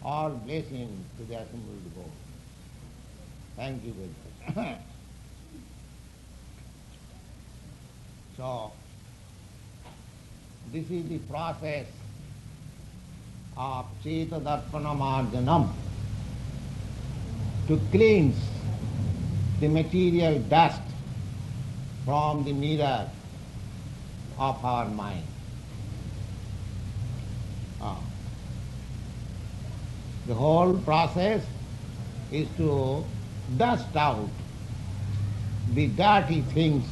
all blessings to the assembled board. Thank you very much. So, this is the process of Cetadarpanamarjanam, to cleanse the material dust from the mirror of our mind. The whole process is to dust out the dirty things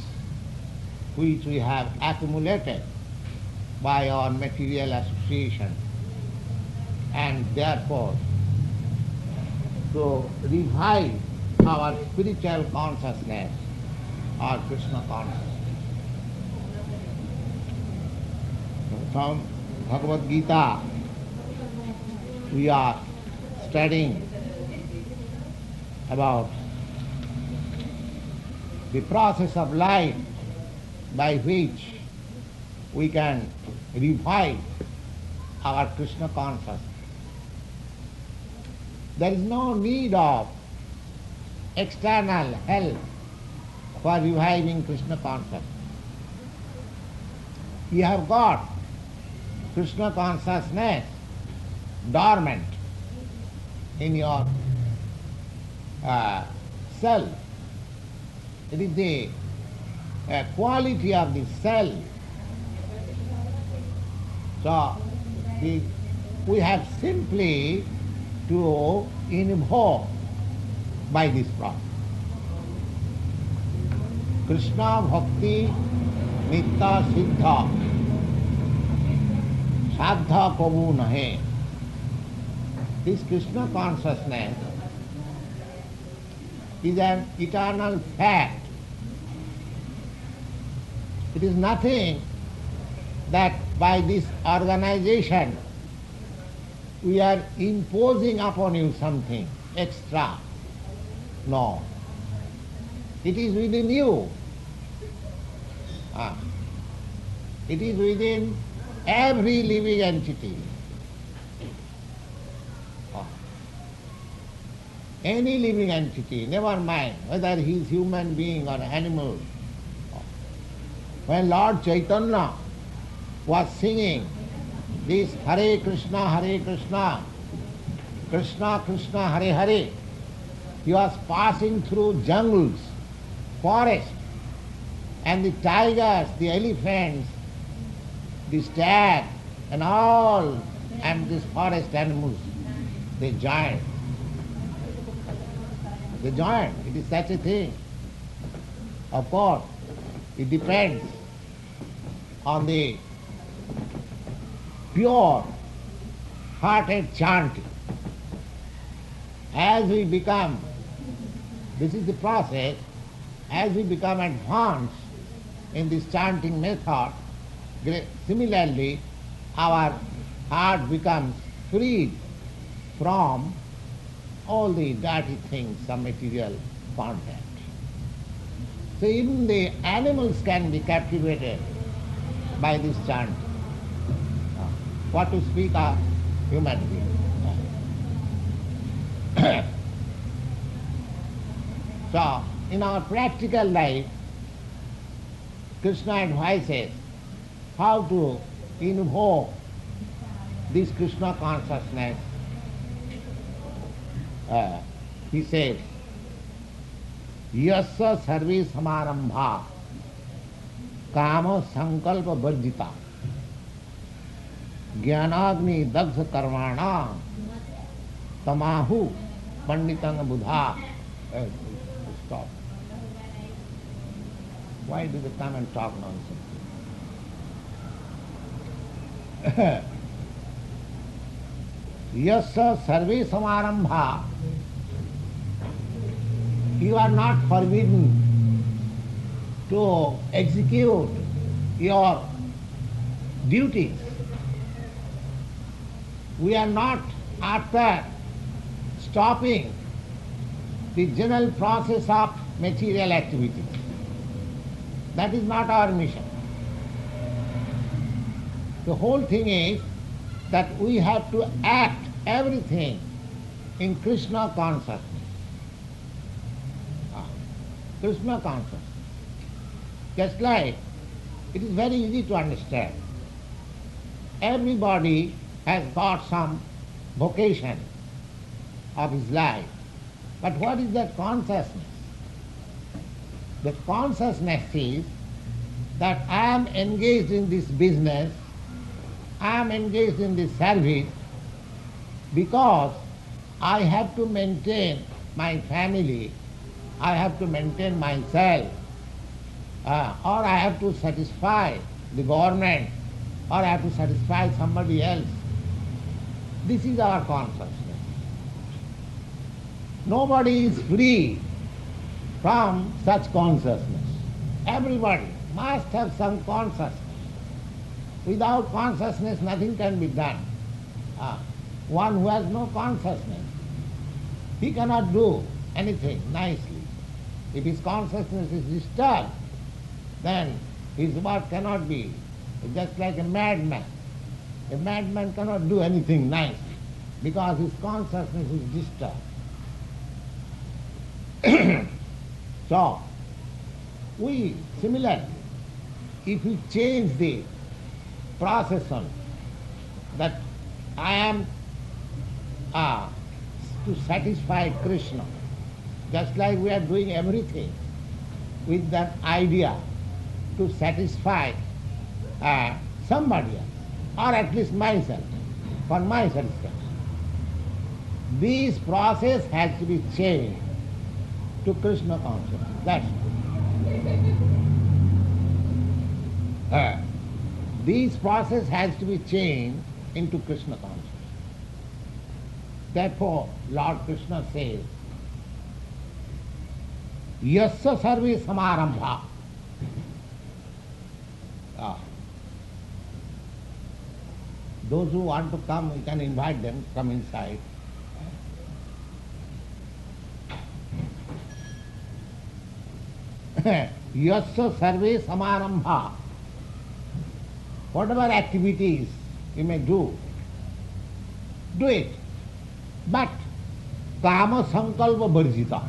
which we have accumulated by our material association, and therefore to revive our spiritual consciousness, our Kṛṣṇa consciousness. From Bhagavad Gita we are studying about the process of life by which we can revive our Kṛṣṇa consciousness. There is no need of external help for reviving Kṛṣṇa consciousness. You have got Kṛṣṇa consciousness dormant in your self. It is the quality of the self. So we have simply to invoke by this process. Kṛṣṇa bhakti nitta siddha sadha kabu nahe. This Kṛṣṇa consciousness is an eternal fact. It is nothing that by this organization we are imposing upon you something extra. No. It is within you. It is within every living entity. Any living entity, never mind whether he is human being or animal. When Lord Chaitanya was singing this Hare Kṛṣṇa, Kṛṣṇa Kṛṣṇa, Hare Hare, he was passing through jungles, forests, and the tigers, the elephants, the stag, and all, and these forest animals, they joined. They joined. It is such a thing. Of course, it depends on the pure-hearted chanting. As we become, this is the process, as we become advanced in this chanting method, similarly our heart becomes freed from all the dirty things, some material contact. So even the animals can be captivated by this chanting. What to speak of human beings. So in our practical life, Kṛṣṇa advises how to invoke this Kṛṣṇa consciousness. He says, Yasya sarve samarambha kama sankalpa varjita jnanagni dagdha karmana tamahu panditang buddha. Stop. Why do they come and talk nonsense? Yasya sarve samarambha. You are not forbidden to execute your duties. We are not after stopping the general process of material activities. That is not our mission. The whole thing is that we have to act everything in Kṛṣṇa consciousness. Kṛṣṇa consciousness. Just like it is very easy to understand. Everybody has got some vocation of his life. But what is that consciousness? The consciousness is that I am engaged in this business, I am engaged in this service because I have to maintain my family, I have to maintain myself, or I have to satisfy the government, or I have to satisfy somebody else. This is our consciousness. Nobody is free from such consciousness. Everybody must have some consciousness. Without consciousness, nothing can be done. One who has no consciousness, he cannot do anything nicely. If his consciousness is disturbed, then his work cannot be. It's just like a madman. A madman cannot do anything nicely because his consciousness is disturbed. So, we similarly, if we change the procession that I am to satisfy Kṛṣṇa, just like we are doing everything with that idea to satisfy somebody else, or at least myself, for my satisfaction. This process has to be changed to Kṛṣṇa consciousness. That's it. This process has to be changed into Kṛṣṇa consciousness. Therefore, Lord Kṛṣṇa says, Yasya sarve samarambha. Those who want to come, you can invite them, come inside. Yasya sarve samarambha. Whatever activities you may do it. But kāma sankalpa varjita.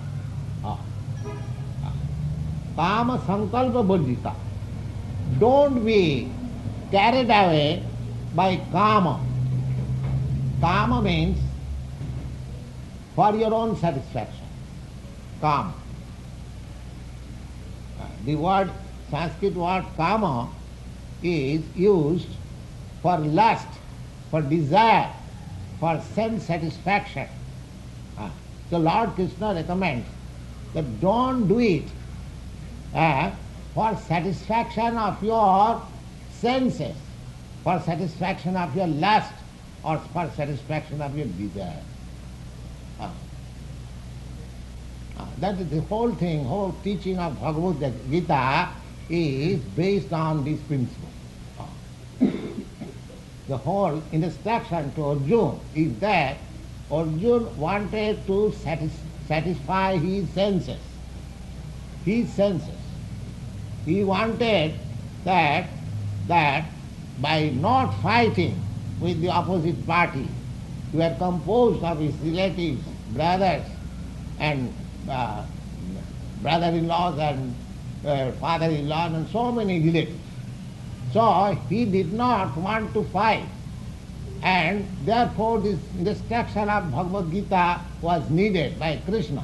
Kāma sankalpa varjita. Don't be carried away by kāma. Kāma means for your own satisfaction. Kāma. The word, Sanskrit word kāma is used for lust, for desire, for sense satisfaction. So Lord Kṛṣṇa recommends that don't do it for satisfaction of your senses, for satisfaction of your lust, or for satisfaction of your desire. That is the whole thing, whole teaching of Bhagavad Gita is based on this principle. The whole instruction to Arjuna is that Arjuna wanted to satisfy his senses. His senses. He wanted that by not fighting with the opposite party, who are composed of his relatives, brothers, and brother-in-laws and father-in-laws and so many relatives. So he did not want to fight, and therefore this instruction of Bhagavad Gita was needed by Kṛṣṇa.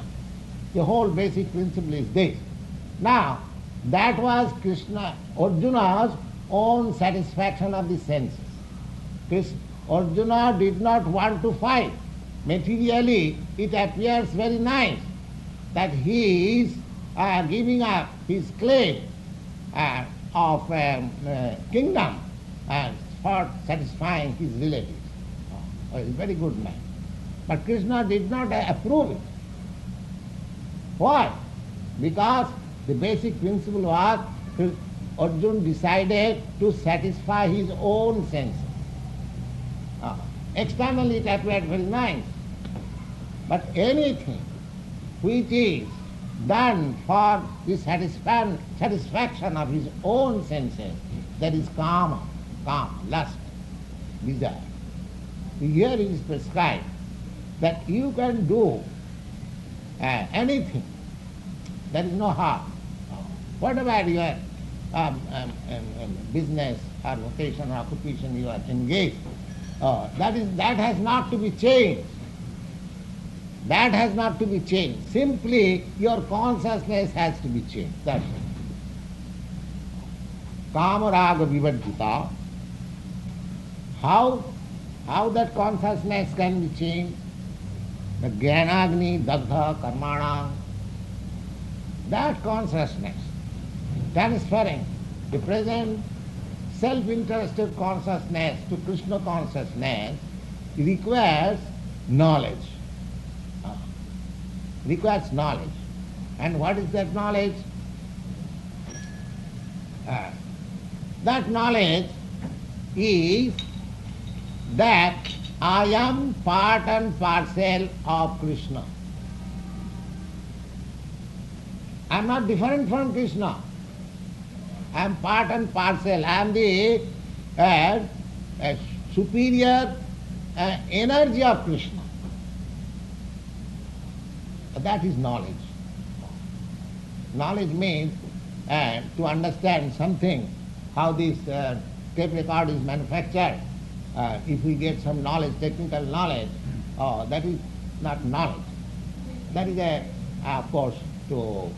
The whole basic principle is this. Now, that was Arjuna's own satisfaction of the senses. Arjuna did not want to fight. Materially, it appears very nice that he is giving up his claim of kingdom for satisfying his relatives. He is a very good man. But Kṛṣṇa did not approve it. Why? Because the basic principle was Arjuna decided to satisfy his own senses. Externally it appeared very nice. But anything which is done for the satisfaction of his own senses, that is kāma, lust, desire. Here it is prescribed that you can do anything. There is no harm. Whatever your business or vocation or occupation you are engaged, that has not to be changed. That has not to be changed. Simply your consciousness has to be changed. That's it. Kāma-rāga vivadhita. How that consciousness can be changed? The jnanagni dagdha karmana. That consciousness, transferring the present self-interested consciousness to Kṛṣṇa consciousness, requires knowledge. Requires knowledge. And what is that knowledge? That knowledge is that I am part and parcel of Kṛṣṇa. I am not different from Kṛṣṇa. I am part and parcel. I am the superior energy of Kṛṣṇa. That is knowledge. Knowledge means to understand something, how this tape record is manufactured. If we get some knowledge, technical knowledge, that is not knowledge. That is of course, to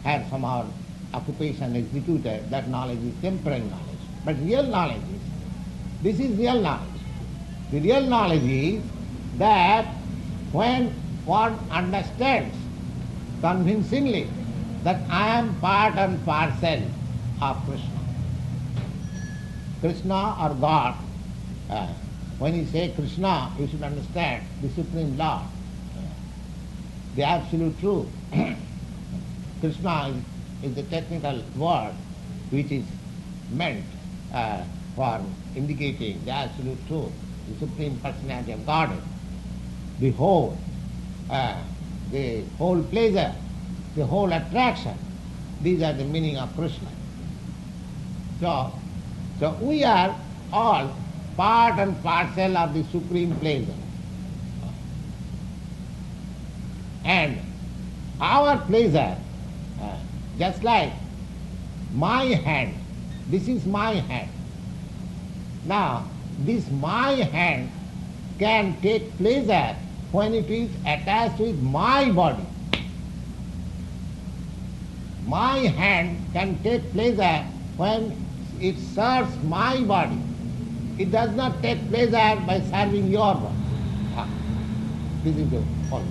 have some our occupation executed, that knowledge is temporary knowledge. But real knowledge this is real knowledge. The real knowledge is that when one understands convincingly that I am part and parcel of Kṛṣṇa. Kṛṣṇa or God. When you say Kṛṣṇa, you should understand the Supreme Lord, the absolute truth. Kṛṣṇa is the technical word which is meant for indicating the absolute truth, the Supreme Personality of Godhead, the whole pleasure, the whole attraction. These are the meaning of Kṛṣṇa. So we are all part and parcel of the supreme pleasure. And our pleasure, just like my hand, this is my hand. Now, this my hand can take pleasure when it is attached with my body. My hand can take pleasure when it serves my body. It does not take pleasure by serving your body. This is the whole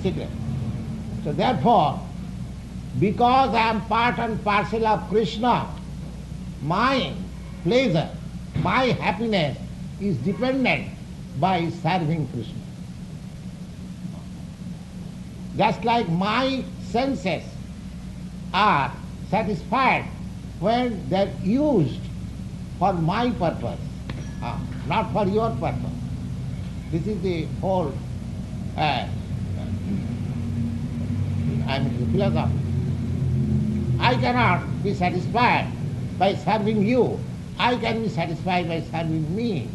secret. So therefore, because I am part and parcel of Kṛṣṇa, my pleasure, my happiness is dependent by serving Kṛṣṇa. Just like my senses are satisfied when they are used for my purpose, not for your purpose. This is the whole philosophy. I cannot be satisfied by serving you. I can be satisfied by serving me.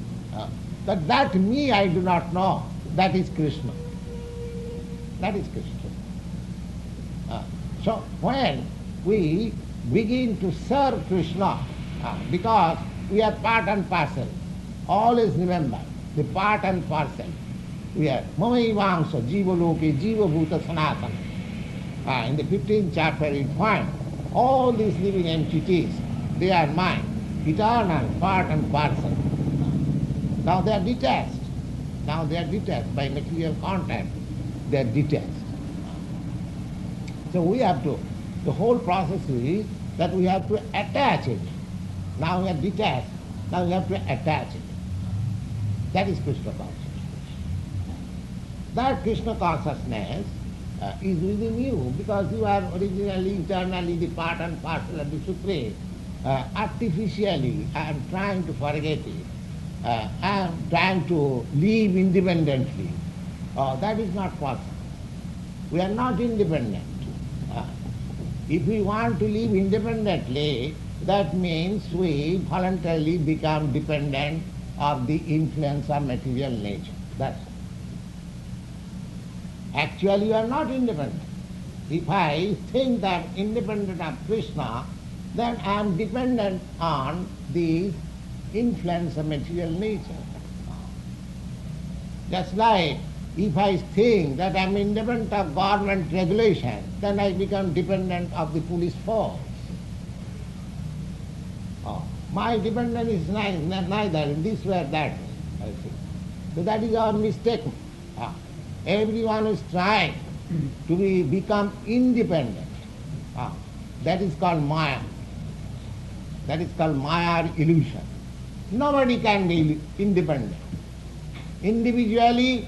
But that me I do not know. That is Kṛṣṇa. That is Kṛṣṇa. So when we begin to serve Kṛṣṇa, because we are part and parcel, always remember the part and parcel. We are māyā jīva-loke jīva-bhuta sanatana. In the 15th chapter you find all these living entities, they are mine, eternal, part and parcel. Now they are detached. Now they are detached by material contact. They are detached. So we have to, the whole process is that we have to attach it. Now we are detached. Now we have to attach it. That is Kṛṣṇa consciousness. That Kṛṣṇa consciousness is within you because you are originally, eternally the part and parcel of the Supreme. Artificially, I am trying to forget it. I am trying to live independently. That is not possible. We are not independent. If we want to live independently, that means we voluntarily become dependent of the influence of material nature. That's all. Actually, you are not independent. If I think that I am independent of Kṛṣṇa, then I am dependent on the influence of material nature. Just like if I think that I am independent of government regulation, then I become dependent of the police force. My dependence is neither in this way or that way, I think. So that is our mistake. Everyone is trying to become independent. That is called māyā. That is called māyā illusion. Nobody can be independent. Individually,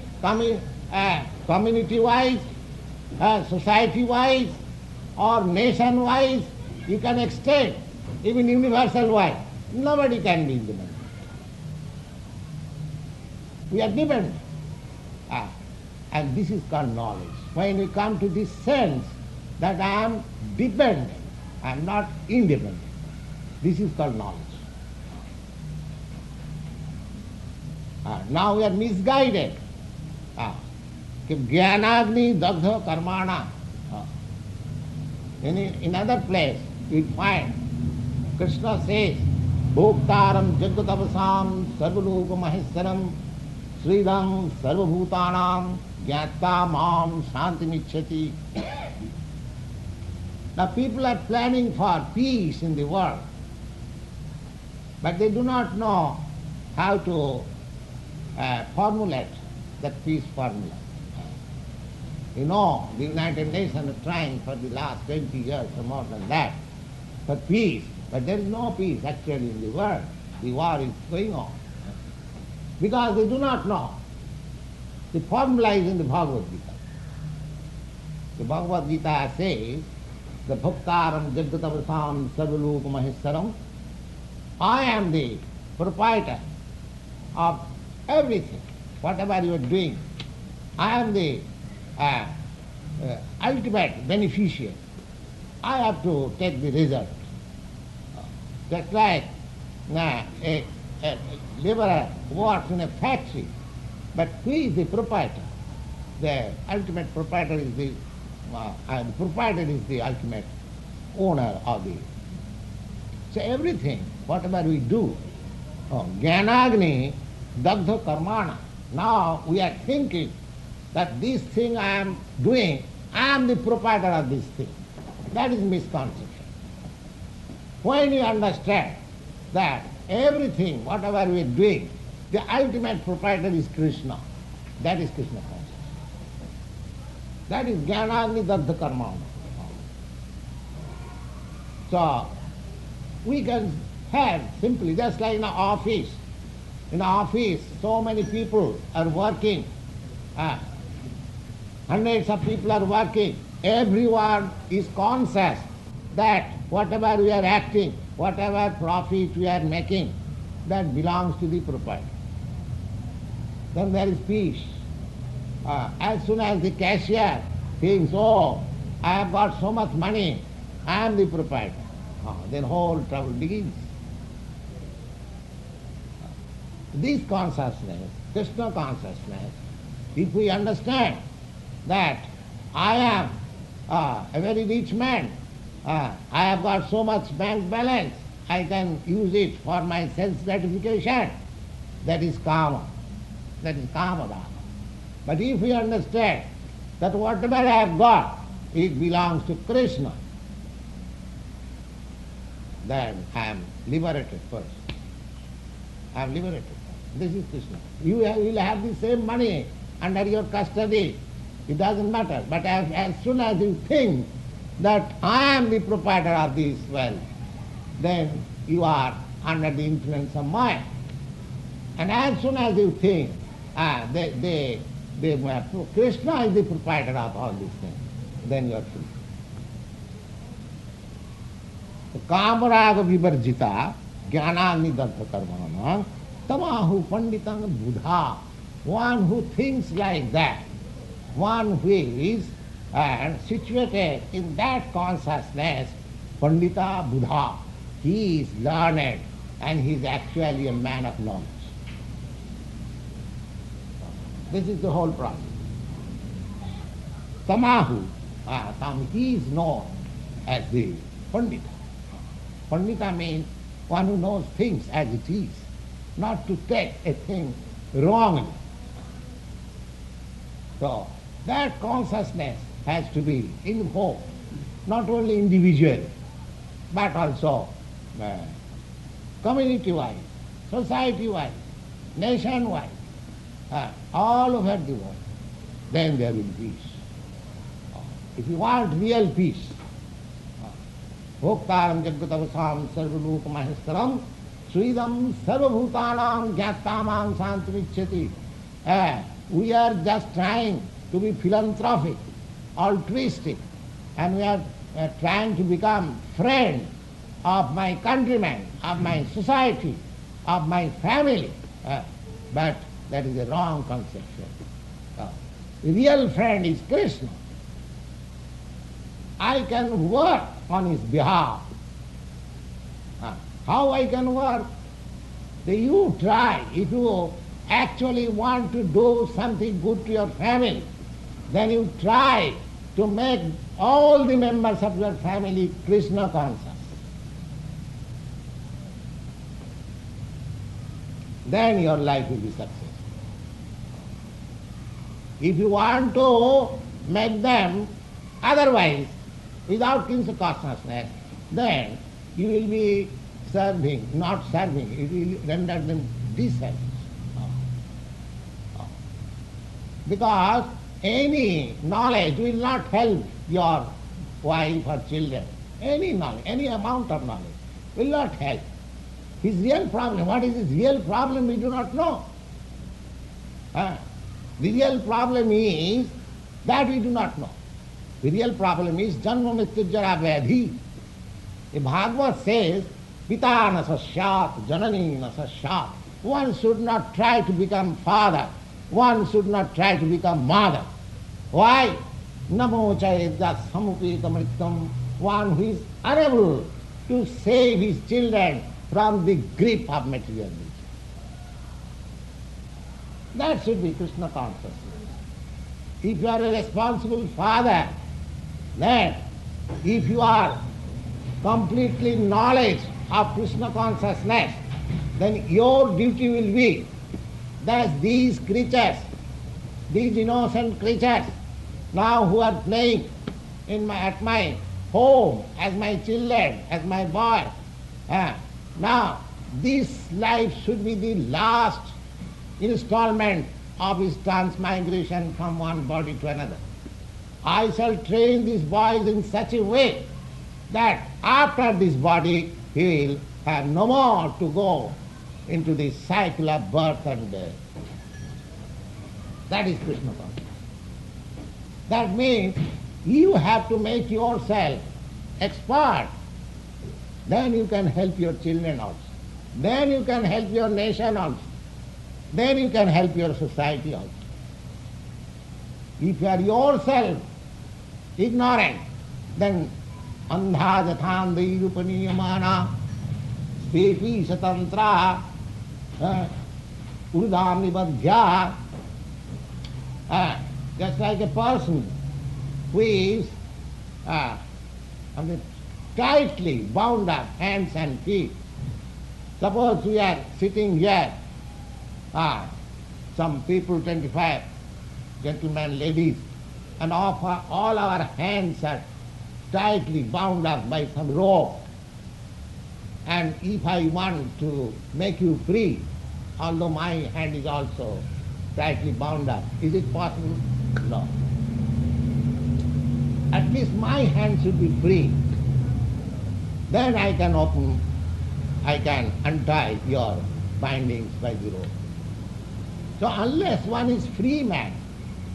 community-wise, society-wise, or nation-wise, you can extend, even universal-wise. Nobody can be independent. We are dependent. And this is called knowledge. When we come to this sense that I am dependent, I am not independent, this is called knowledge. Now we are misguided. Jnanagni dagdha karmana. In other place we find Kṛṣṇa says, Bhoktaram jagatavasam sarvaloka maheswaram sridam sarvabhutanam jnata mam shantimicchati. Now people are planning for peace in the world, but they do not know how to formulate that peace formula. You know, the United Nations are trying for the last 20 years or more than that for peace, but there is no peace actually in the world. The war is going on. Because they do not know. The formula is in the Bhagavad Gita. The Bhagavad Gita says, the bhaktaram jagatavasam sarvaloka maheswaram, I am the proprietor of everything, whatever you are doing. I am the ultimate beneficiary. I have to take the result. Just like a laborer works in a factory, but who is the proprietor? The ultimate proprietor is the proprietor is the ultimate owner of the. So everything, whatever we do, jnanagni dagdha karmana. Now we are thinking that this thing I am doing, I am the proprietor of this thing. That is misconception. When you understand that everything, whatever we are doing, the ultimate proprietor is Kṛṣṇa, that is Kṛṣṇa consciousness. That is jnanagni dagdha karmana. So we can have simply, just like in an office. In an office, so many people are working. Hundreds of people are working. Everyone is conscious that whatever we are acting, whatever profit we are making, that belongs to the proprietor. Then there is peace. As soon as the cashier thinks, oh, I have got so much money, I am the proprietor, then whole trouble begins. This consciousness, Kṛṣṇa consciousness, if we understand that I am a very rich man, I have got so much bank balance, I can use it for my sense gratification, that is kāma, that is kāma-rāga. But if we understand that whatever I have got, it belongs to Kṛṣṇa, then I am liberated first. I am liberated. This is Kṛṣṇa. You will have the same money under your custody. It doesn't matter. But as soon as you think that I am the proprietor of this wealth, then you are under the influence of māyā. And as soon as you think Kṛṣṇa is the proprietor of all these things, then you are free. So, kāma-rāga vivarjita jnanagni dagdha karmana tamahu panditang buddha. One who thinks like that, one who is situated in that consciousness, pandita buddha, he is learned and he is actually a man of knowledge. This is the whole process. Tamahu, he is known as the Pandita. Pandita means one who knows things as it is, not to take a thing wrongly. So that consciousness has to be invoked, not only individually, but also community-wise, society-wise, nation-wise, all over the world. Then there will be peace. If you want real peace, Bhoktaram Jagatavasam Sarvaloka Mahestaram Sridam Sarvabhutanam Gyattamam Santamichyati. We are just trying to be philanthropic, altruistic, and we are trying to become friend of my countrymen, of my society, of my family. But that is a wrong conception. The real friend is Kṛṣṇa. I can work on his behalf. How I can work? You try. If you actually want to do something good to your family, then you try to make all the members of your family Kṛṣṇa conscious. Then your life will be successful. If you want to make them otherwise, without Kṛṣṇa consciousness, then you will be serving, not serving. It will render them disservice. Because any knowledge will not help your wife or children. Any knowledge, any amount of knowledge will not help. His real problem, what is his real problem, we do not know. The real problem is that we do not know. The real problem is janma mrityu jara vyadhi. The Bhagavad says, Pita na sasyat, janani na sasyat. One should not try to become father. One should not try to become mother. Why? Namo chayedya samupita mrityam. One who is unable to save his children from the grip of material needs. That should be Kṛṣṇa consciousness. If you are a responsible father, then if you are completely knowledge of Kṛṣṇa consciousness, then your duty will be that these creatures, these innocent creatures, now who are playing at my home, as my children, as my boy, now this life should be the last installment of his transmigration from one body to another. I shall train these boys in such a way that after this body he will have no more to go into the cycle of birth and death. That is Kṛṣṇa consciousness. That means you have to make yourself expert. Then you can help your children also. Then you can help your nation also. Then you can help your society also. If you are yourself ignorant, then andha jathandi rupaniyamana svepi satantra urdam nibadhya. Just like a person who is tightly bound up hands and feet. Suppose we are sitting here, some people, 25 gentlemen, ladies, and all our hands are tightly bound up by some rope. And if I want to make you free, although my hand is also tightly bound up, is it possible? No. At least my hand should be free. Then I can untie your bindings by the rope. So unless one is free man,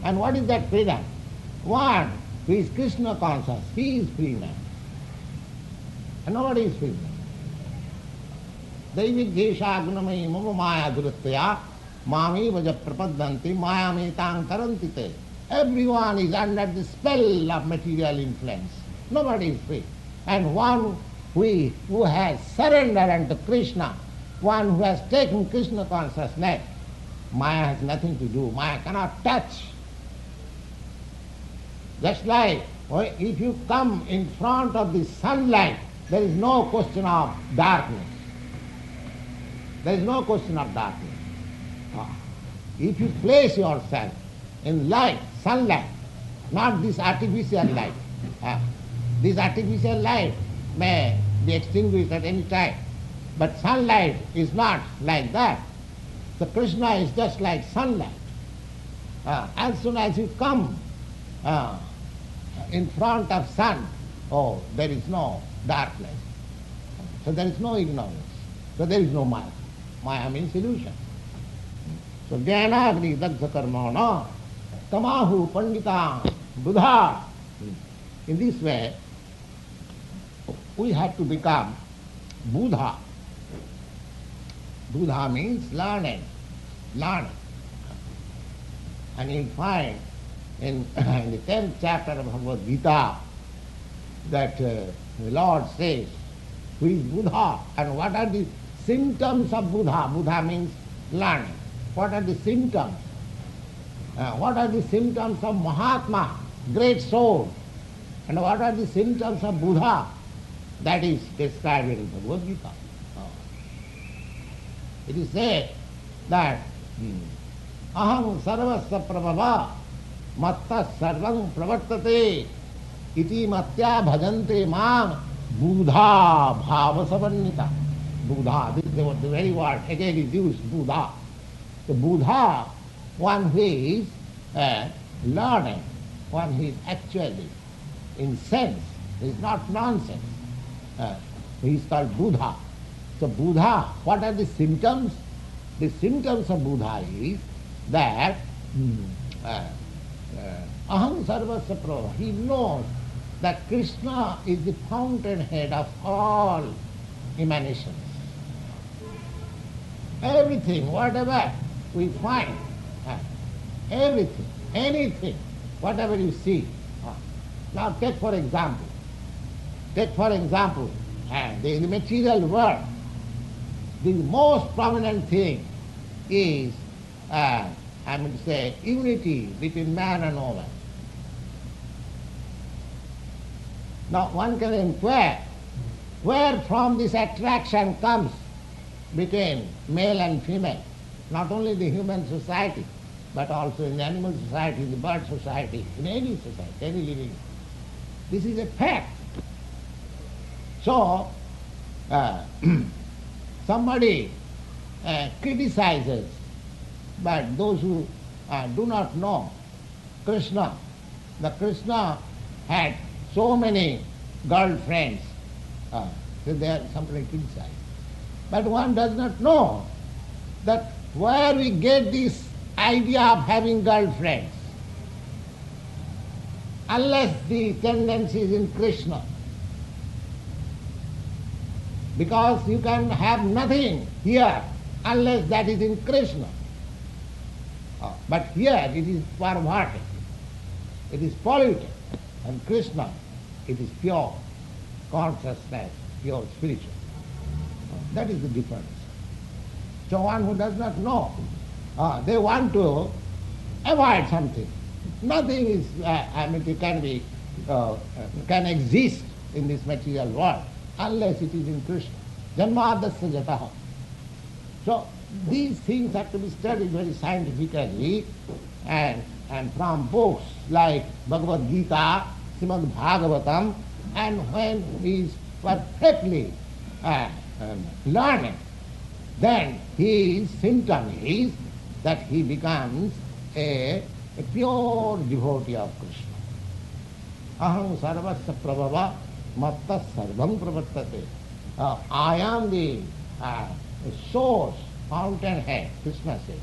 and what is that freedom? One who is Kṛṣṇa conscious, he is free man. And nobody is free man. Daivik desha gunamai mama māyā duratya māmi vaja prapadanti māyā metang taranti te. Everyone is under the spell of material influence. Nobody is free. And one who has surrendered unto Kṛṣṇa, one who has taken Kṛṣṇa consciousness, Māyā has nothing to do. Māyā cannot touch. Just like if you come in front of the sunlight, there is no question of darkness. There is no question of darkness. If you place yourself in light, sunlight, not this artificial light. This artificial light may be extinguished at any time. But sunlight is not like that. So Kṛṣṇa is just like sunlight. As soon as you come in front of sun, there is no darkness. So there is no ignorance. So there is no Māyā. Māyā means illusion. So jnanagni dagdha karmana tamahu pandita buddha. In this way, we have to become Buddha. Buddha means learned. And you'll find in the 10th chapter of Bhagavad Gita that the Lord says, who is Buddha and what are the symptoms of Buddha? Buddha means learning. What are the symptoms? What are the symptoms of Mahatma, great soul? And what are the symptoms of Buddha? That is described in Bhagavad Gita. It is said that aham sarvasya prabhava matta sarvam pravartate iti matya bhajante mam buddha bhava samannita. Buddha, this is the very word again is used, Buddha. The Buddha, one who is learning, one who is actually in sense, is not nonsense. He is called Buddha. So Buddha, what are the symptoms? The symptoms of Buddha is that aham sarvasya prabhava. He knows that Kṛṣṇa is the fountainhead of all emanations. Everything, whatever we find, everything, anything, whatever you see. Now take for example, in the material world, the most prominent thing is, I mean to say, unity between man and woman. Now one can inquire where from this attraction comes between male and female, not only in the human society, but also in the animal society, in the bird society, in any society, any living. This is a fact. So, somebody criticizes, but those who do not know Kṛṣṇa, the Kṛṣṇa had so many girlfriends, so they are somebody criticized. But one does not know that where we get this idea of having girlfriends, unless the tendency is in Kṛṣṇa. Because you can have nothing here unless that is in Kṛṣṇa. But here it is perverted, it is polluted, and Kṛṣṇa, it is pure consciousness, pure spiritual. That is the difference. So one who does not know, they want to avoid something. Nothing is, can exist in this material world unless it is in Kṛṣṇa. Janmadasya jataha. So these things have to be studied very scientifically and from books like Bhagavad Gita, Srimad Bhagavatam, and when he is perfectly learning, then his symptom is that he becomes a pure devotee of Kṛṣṇa. Aham sarvasya prabhava matta sarvam pravartate. I am the source, fountainhead, Kṛṣṇa says.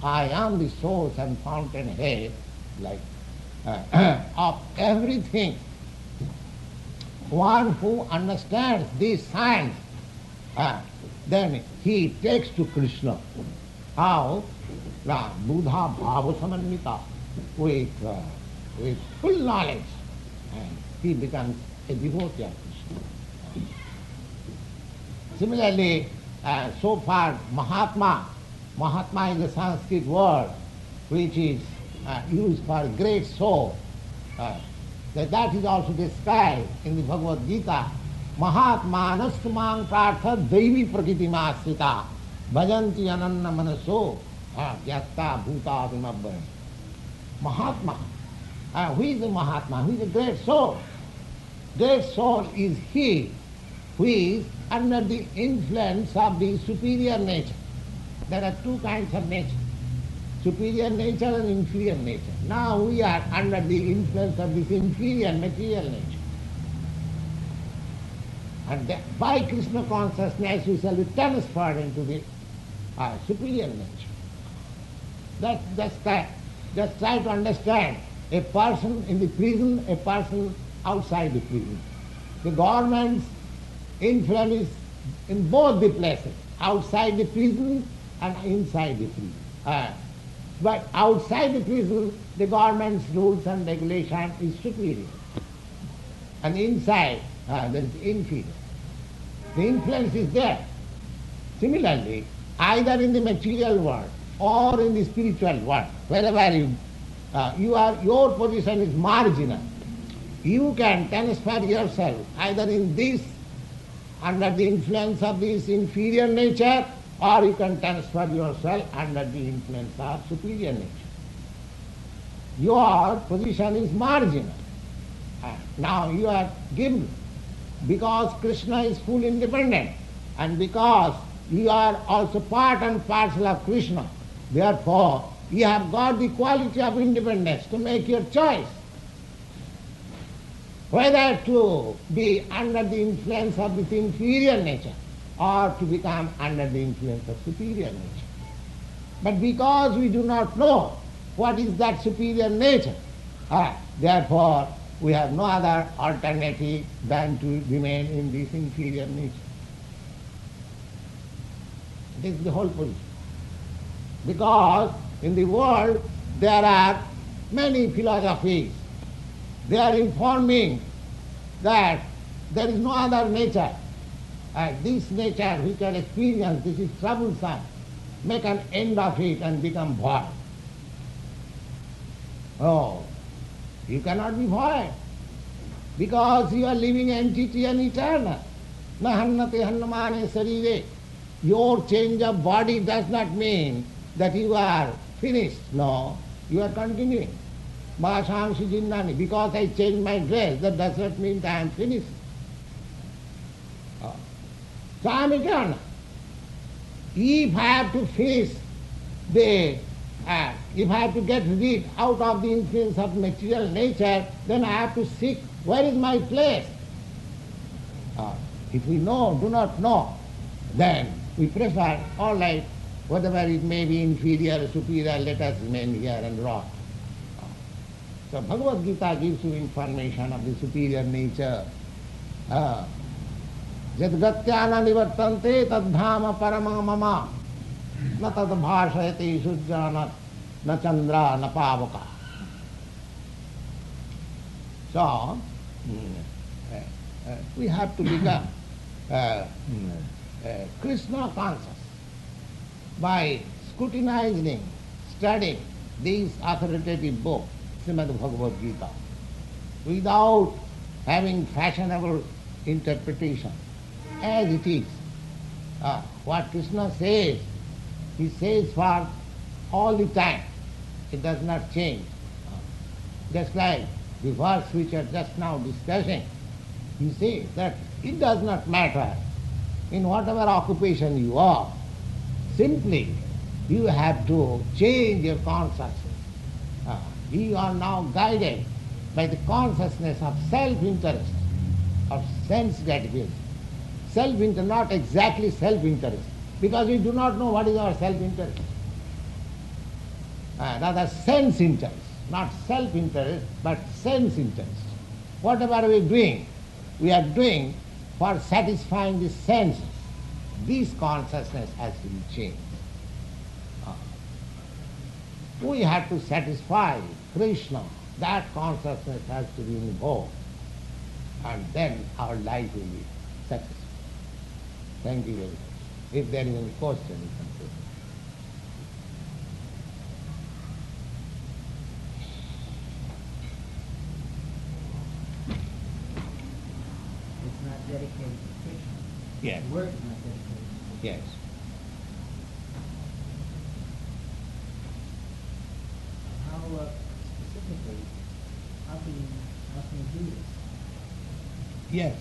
I am the source and fountainhead, like of everything. One who understands this science, then he takes to Kṛṣṇa. How? Buddha bhava samannita, with full knowledge, and he becomes a devotee of Kṛṣṇa. Similarly, so far Mahatma Mahatma is a Sanskrit word which is used for great soul. That is also described in the Bhagavad Gita. Mahatmanastu mang prartha devi prakriti masrita bhajanti ananna manaso yatta bhuta vimabhaya. Mahatma. Who is a Mahatma? Who is a great soul? Great soul is he who is under the influence of the superior nature. There are two kinds of nature, superior nature and inferior nature. Now we are under the influence of this inferior material nature. And by Kṛṣṇa consciousness we shall be transferred into the superior nature. Just try to understand a person in the prison, a person outside the prison. The government's influence is in both the places, outside the prison and inside the prison. But outside the prison, the government's rules and regulation is superior. And inside, there is inferior. The influence is there. Similarly, either in the material world or in the spiritual world, wherever your position is marginal. You can transfer yourself either in this, under the influence of this inferior nature, or you can transfer yourself under the influence of superior nature. Your position is marginal. Now you are given, because Kṛṣṇa is full independent, and because you are also part and parcel of Kṛṣṇa, therefore you have got the quality of independence to make your choice, whether to be under the influence of this inferior nature or to become under the influence of superior nature. But because we do not know what is that superior nature, therefore we have no other alternative than to remain in this inferior nature. This is the whole position. Because in the world there are many philosophies. They are informing that there is no other nature. This nature which you experience, this is troublesome. Make an end of it and become void. Oh, you cannot be void, because you are living entity and eternal. Na hannate hannamane sarire. Your change of body does not mean that you are finished. No, you are continuing. Māsāṁsi jinnāni. Because I change my dress, that does not mean that I am finished. So I am eternal. If I have to finish if I have to get rid out of the influence of material nature, then I have to seek where is my place. If we do not know, then we prefer, all right, whatever it may be, inferior or superior, let us remain here and rot. So Bhagavad Gita gives you information of the superior nature. Yadgatyana nivartante tadhama parama mama na tad bhāṣayate sujjana na chandra na pavaka. So we have to become Kṛṣṇa conscious by scrutinizing, studying these authoritative books, Srimad Bhagavad Gita, without having fashionable interpretation, as it is. What Kṛṣṇa says, he says for all the time. It does not change. Just like the verse which we are just now discussing, he says that it does not matter in whatever occupation you are. Simply, you have to change your consciousness. You are now guided by the consciousness of self-interest, of sense gratification. Self-interest, not exactly self-interest, because we do not know what is our self-interest. Rather sense interest, not self-interest, but sense interest. Whatever we are doing for satisfying the senses. This consciousness has to be changed. We have to satisfy Kṛṣṇa. That consciousness has to be involved. And then our life will be successful. Thank you very much. If there is any question, you can put it. dedicated to Krishna. Yes. The work is not dedicated. Yes. How specifically, how can you do this? Yes.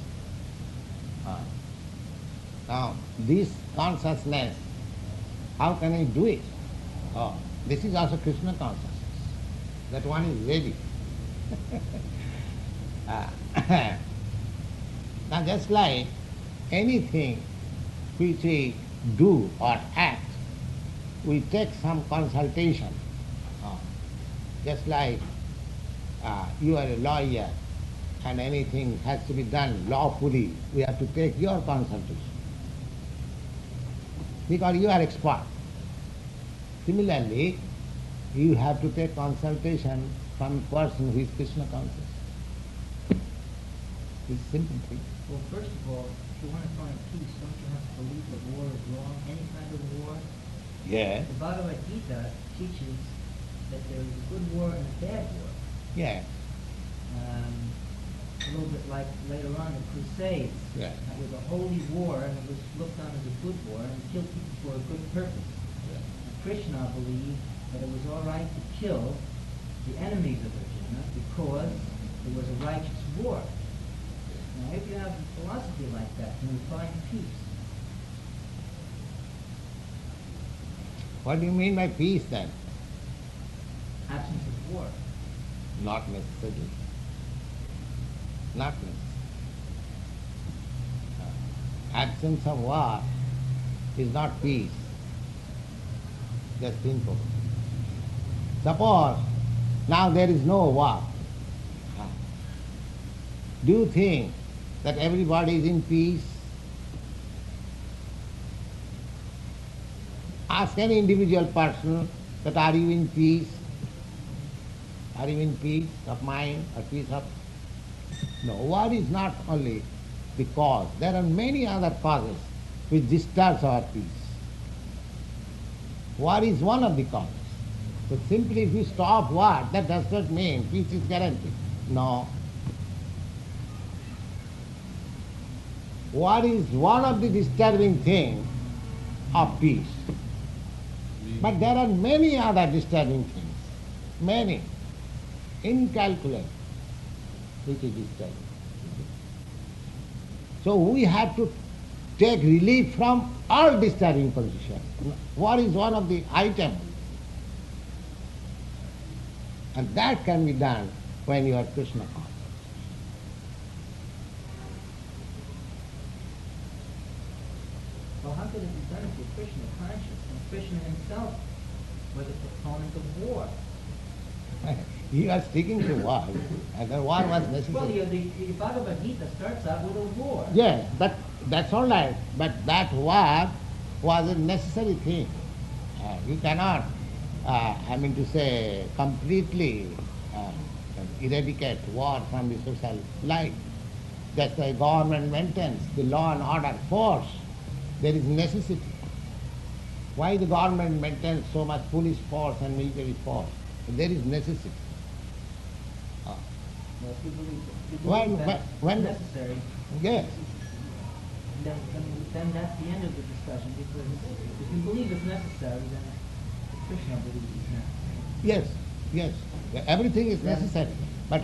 Now, this consciousness, how can I do it? Oh, this is also Kṛṣṇa consciousness. That one is ready. Now, just like anything which we do or act, we take some consultation. Just like you are a lawyer and anything has to be done lawfully, we have to take your consultation because you are expert. Similarly, you have to take consultation from a person who is Kṛṣṇa conscious. It's a simple thing. Well, first of all, if you want to find peace, don't you have to believe that war is wrong, any kind of war? Yeah. The Bhagavad Gita teaches that there is a good war and a bad war. Yeah. A little bit like later on the Crusades. Yeah. It was a holy war and it was looked on as a good war and it killed people for a good purpose. Yeah. And Kṛṣṇa believed that it was all right to kill the enemies of Arjuna because it was a righteous war. Now, if you have a philosophy like that, then you find peace. What do you mean by peace then? Absence of war. Not necessarily. Not necessarily. Absence of war is not peace. Just simple. Suppose now there is no war. Do you think that everybody is in peace? Ask any individual person that are you in peace? Are you in peace of mind or peace of... No, war is not only the cause. There are many other causes which disturbs our peace. War is one of the causes. So simply if you stop war, that does not mean peace is guaranteed. No. War is one of the disturbing things of peace. But there are many other disturbing things. Many. Incalculable, which is disturbing. So we have to take relief from all disturbing positions. War is one of the items. And that can be done when you are Kṛṣṇa conscious. Well, how could it be done if you're Kṛṣṇa conscious and Kṛṣṇa himself was a proponent of war? You are sticking to war, and the war was necessary. Well, the Bhagavad Gita starts out with a war. Yes, that's all right. But that war was a necessary thing. You cannot, completely eradicate war from the social life. That's why government maintains the law and order force. There is necessity. Why the government maintains so much police force and military force? There is necessity. Well, if you believe that when it's necessary, yes. then that's the end of the discussion, because if you believe it's necessary, then Kṛṣṇa believes it's necessary. Yes. Everything is necessary. But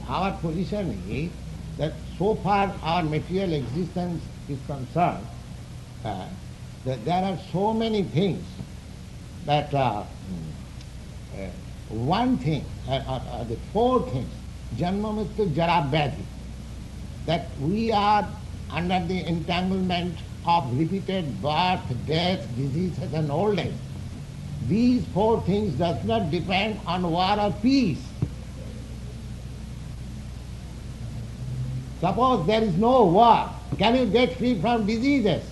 our position is that so far our material existence is concerned, that there are so many things that one thing, the four things, Janma Mrityu Jara Vyadhi, that we are under the entanglement of repeated birth, death, diseases and old age. These four things does not depend on war or peace. Suppose there is no war, can you get free from diseases?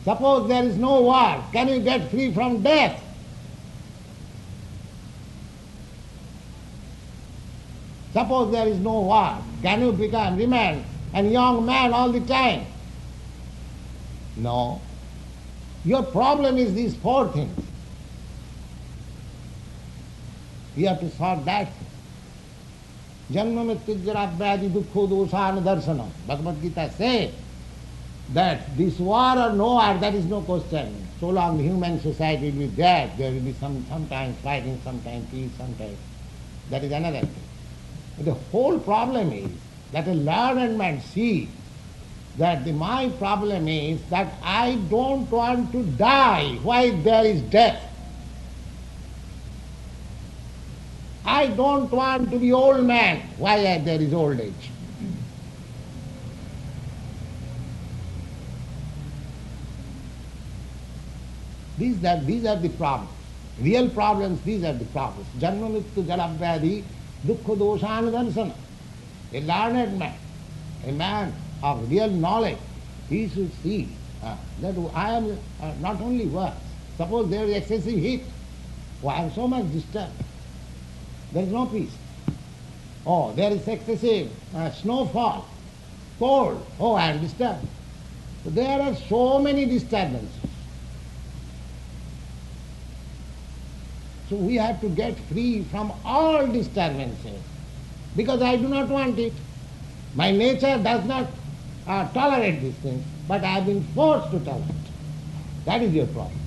Suppose there is no war, can you get free from death? Suppose there is no war, can you remain a young man all the time? No. Your problem is these four things. You have to solve that. Janma mrityujara vyadi dukkho dosana darsana. Bhagavad Gita says that this war or no war, that is no question. So long the human society will be there will be sometimes fighting, sometimes peace, sometimes. That is another thing. But the whole problem is that a learned man sees that my problem is that I don't want to die while there is death. I don't want to be old man while there is old age. These are the problems. Real problems, these are the problems. Janma mrityu jara vyadi dukkha dosana darsana. A learned man, a man of real knowledge, he should see that I am not only worse. Suppose there is excessive heat. Oh, I am so much disturbed. There is no peace. Oh, there is excessive snowfall, cold. Oh, I am disturbed. So there are so many disturbances. So we have to get free from all disturbances because I do not want it. My nature does not tolerate these things, but I have been forced to tolerate. That is your problem.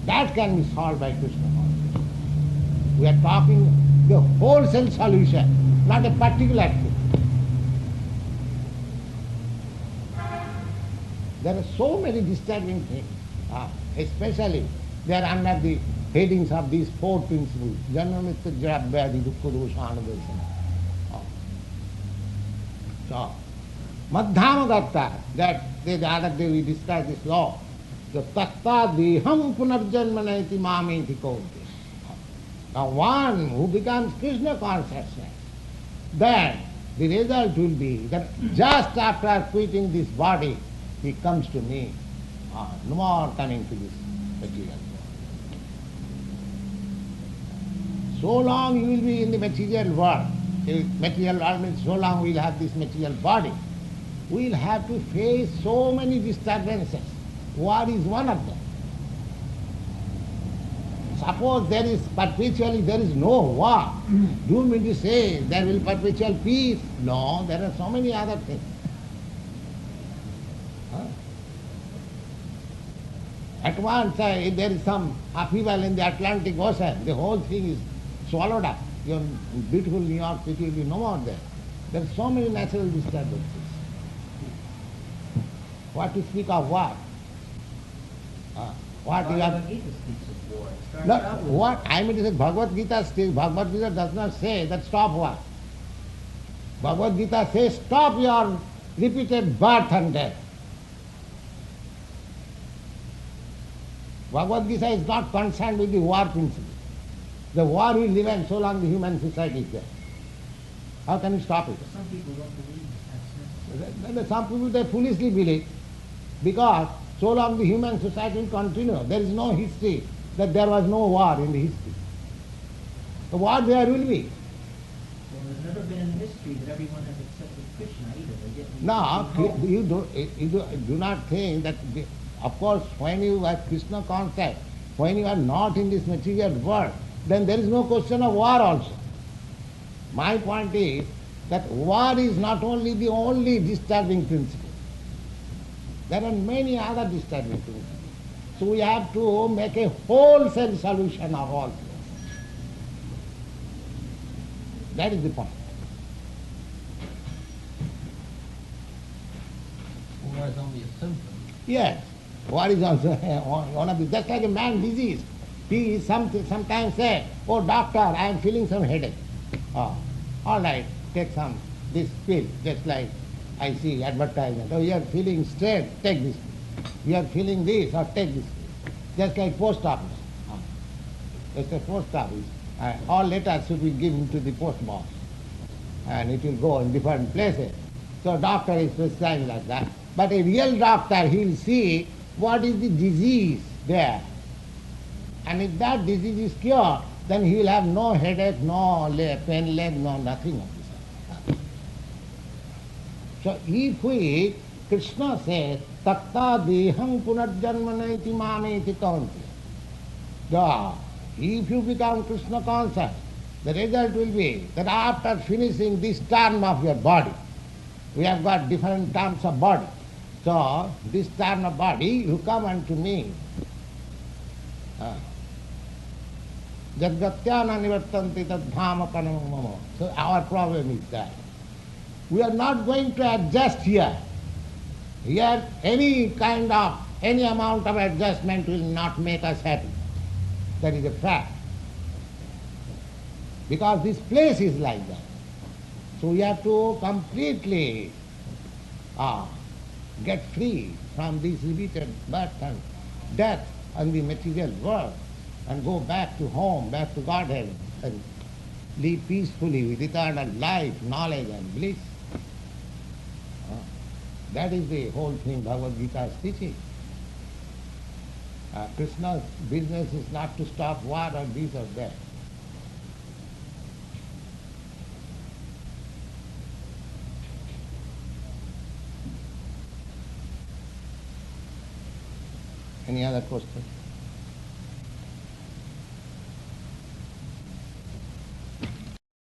That can be solved by Kṛṣṇa consciousness. We are talking the wholesale solution, not a particular thing. There are so many disturbing things, especially they are under the headings of these four principles. Janma mrityu jara vyadi dukkha dosana darsana. So, madhyamagarta, that the other day we discussed this law. The takta deham punarjanmana iti māmeti kaunteya. Now one who becomes Kṛṣṇa consciousness, then the result will be that just after quitting this body, he comes to me. No more coming to this material world. So long you will be in the material world. Material world means so long we will have this material body. We will have to face so many disturbances. War is one of them. Suppose there is no war. Do you mean to say there will be perpetual peace? No, there are so many other things. At once if there is some upheaval in the Atlantic Ocean, the whole thing is swallowed up. Your beautiful New York City will be no more there. There are so many natural disturbances. What to speak of war? What you have? Bhagavad Gita speaks of war. It starts No, out with what I mean to say, Bhagavad Gita does not say that stop war. Bhagavad Gita says stop your repeated birth and death. Bhagavad Gita is not concerned with the war principle. The war will live and so long the human society is there. How can you stop it? Some people don't believe that's Some people they foolishly believe because so long the human society will continue. There is no history that there was no war in the history. The war there will be. Well, there's never been in history that everyone has accepted Kṛṣṇa either. They get Now, you do not think that, of course, when you have Kṛṣṇa concept, when you are not in this material world, then there is no question of war also. My point is that war is not only the only disturbing principle. There are many other disturbing principles. So we have to make a wholesale solution of all this. That is the point. War is only a symptom. Yes, war is also one of the, just like a man disease. He is sometimes say, oh doctor, I am feeling some headache. Oh, all right, take some, this pill, just like I see advertisement. Oh, you are feeling stressed, take this pill. You are feeling this, or take this pill. Just like post office. Just like post office. All letters should be given to the post box. And it will go in different places. So doctor is prescribing like that. But a real doctor, he will see what is the disease there. And if that disease is cured, then he will have no headache, no pain leg, no nothing of this. So if we, Kṛṣṇa says, takta deham punarjanmana iti māmeti kaunteya. If you become Kṛṣṇa conscious, the result will be that after finishing this term of your body, we have got different terms of body. So, this term of body, you come unto me. Jadgatyana nivartanti tadbhamapanam mama. So our problem is that we are not going to adjust here. Here any amount of adjustment will not make us happy. That is a fact. Because this place is like that. So we have to completely get free from this repeated birth and death and the material world and go back to home, back to Godhead and live peacefully with eternal life, knowledge and bliss. That is the whole thing Bhagavad Gita is teaching. Kṛṣṇa's business is not to stop war or this or that. Any other question?